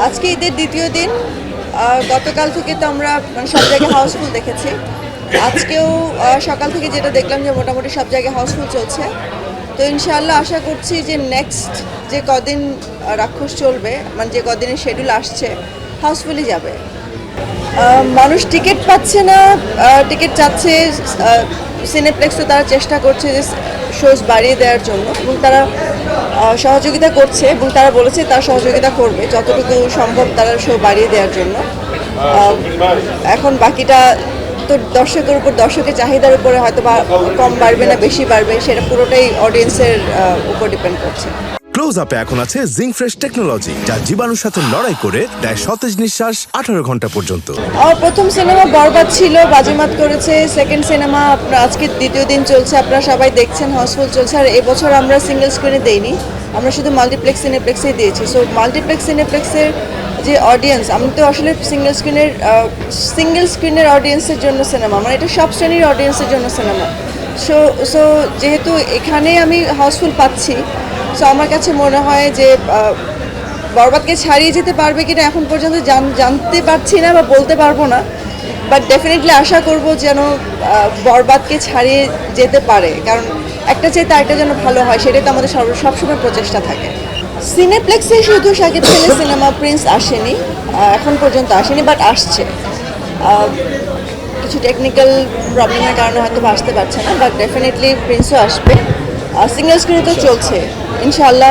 আজকে ঈদের দ্বিতীয় দিন। গতকাল থেকে তো আমরা সব জায়গায় হাউসফুল দেখেছি। আজকেও সকাল থেকে যেটা দেখলাম যে মোটামুটি সব জায়গায় হাউসফুল চলছে। তো ইনশাআল্লাহ আশা করছি যে নেক্সট যে কদিন রাক্ষস চলবে, মানে যে কদিনের শিডিউল আসছে, হাউসফুলই যাবে। মানুষ টিকিট পাচ্ছে না, টিকিট চাচ্ছে। সিনেপ্লেক্সও তারা চেষ্টা করছে যে শোজ বাড়িয়ে দেওয়ার জন্য, এবং তারা সহযোগিতা করছে, এবং তারা বলেছে তারা সহযোগিতা করবে যতটুকু সম্ভব তারা শো বাড়িয়ে দেওয়ার জন্য। এখন বাকিটা তো দর্শকের উপর, দর্শকের চাহিদার উপরে হয়তো বা কম বাড়বে না বেশি বাড়বে, সেটা পুরোটাই অডিয়েন্সের উপর ডিপেন্ড করছে। ক্লোজ আপে এখন আছে জিঙ্ক ফ্রেশ টেকনোলজি, যা জীবাণুর সাথে লড়াই করে দেয় সতেজ নিঃশ্বাস 18 ঘন্টা পর্যন্ত। আমার প্রথম সিনেমা বরবাদ ছিল, বাজিমাত করেছে। সেকেন্ড সিনেমা আপনার আজকে দ্বিতীয় দিন চলছে, আপনারা সবাই দেখছেন, হাউসফুল চলছে। আর এবছর আমরা সিঙ্গেল স্ক্রিনে দেইনি, আমরা শুধু মাল্টিপ্লেক্স সিনেপ্লেক্সেই দিয়েছি। সো মাল্টিপ্লেক্স সিনেপ্লেক্সের যে অডিয়েন্স, আমি তো আসলে সিঙ্গেল স্ক্রিনের অডিয়েন্সের জন্য সিনেমা, মানে এটা সব শ্রেণীর অডিয়েন্সের জন্য সিনেমা। সো যেহেতু এখানে আমি হাউসফুল পাচ্ছি, সো আমার কাছে মনে হয় যে বরবাদকে ছাড়িয়ে যেতে পারবে কিনা এখন পর্যন্ত জানতে পারছি না বা বলতে পারবো না, বাট ডেফিনেটলি আশা করব যেন বরবাদকে ছাড়িয়ে যেতে পারে, কারণ একটা চেয়ে তার একটা যেন ভালো হয়, সেটাই তো আমাদের সবসময় প্রচেষ্টা থাকে। সিনেপ্লেক্সে শুধু শাকিব খানের সিনেমা প্রিন্স আসেনি, এখন পর্যন্ত আসেনি, বাট আসছে। কিছু টেকনিক্যাল প্রবলেমের কারণে হয়তো আসতে পারছে না, বাট ডেফিনেটলি প্রিন্সও আসবে। সিঙ্গেল স্ক্রিনে তো চলছে, ইনশাআল্লাহ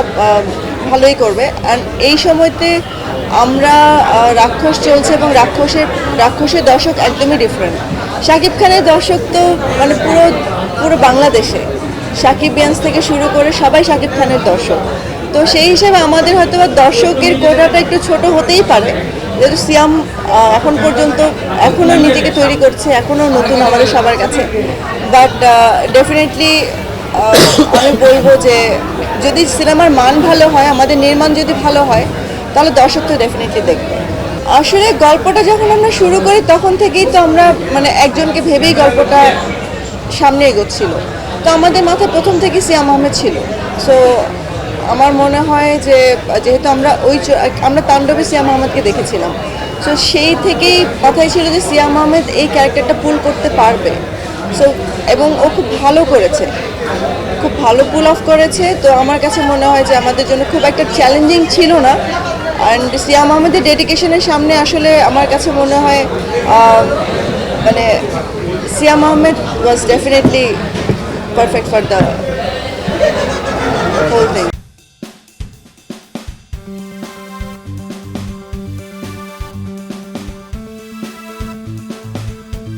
ভালোই করবে। আর এই সময়তে আমরা রাক্ষস চলছে, এবং রাক্ষসের দর্শক একদমই ডিফারেন্ট। শাকিব খানের দর্শক তো মানে পুরো বাংলাদেশে শাকিবিয়ান্স থেকে শুরু করে সবাই শাকিব খানের দর্শক। তো সেই হিসেবে আমাদের হয়তো বা দর্শকের কোটাটা একটু ছোট হতেই পারে, যেহেতু সিয়াম এখন পর্যন্ত এখনও নিজেকে তৈরি করছে, এখনও নতুন আমাদের সবার কাছে। বাট ডেফিনেটলি আমি বলবো যে যদি সিনেমার মান ভালো হয়, আমাদের নির্মাণ যদি ভালো হয়, তাহলে দর্শক তো ডেফিনেটলি দেখবে। আসলে গল্পটা যখন আমরা শুরু করি তখন থেকেই তো আমরা মানে একজনকে ভেবেই গল্পটা সামনে এগোচ্ছিল। তো আমাদের মাথায় প্রথম থেকেই সিয়াম আহমেদ ছিল। সো আমার মনে হয় যে যেহেতু আমরা তাণ্ডবে সিয়াম আহমেদকে দেখেছিলাম, সো সেই থেকেই মাথায় ছিল যে সিয়াম আহমেদ এই ক্যারেক্টারটা পুল করতে পারবে। সো এবং ও খুব ভালো করেছে, খুব ভালো পুল অফ করেছে। তো আমার কাছে মনে হয় যে আমাদের জন্য খুব একটা চ্যালেঞ্জিং ছিল না। অ্যান্ড সিয়াম আহমেদের ডেডিকেশনের সামনে আসলে আমার কাছে মনে হয় মানে Siam Ahmed was definitely perfect for the whole thing.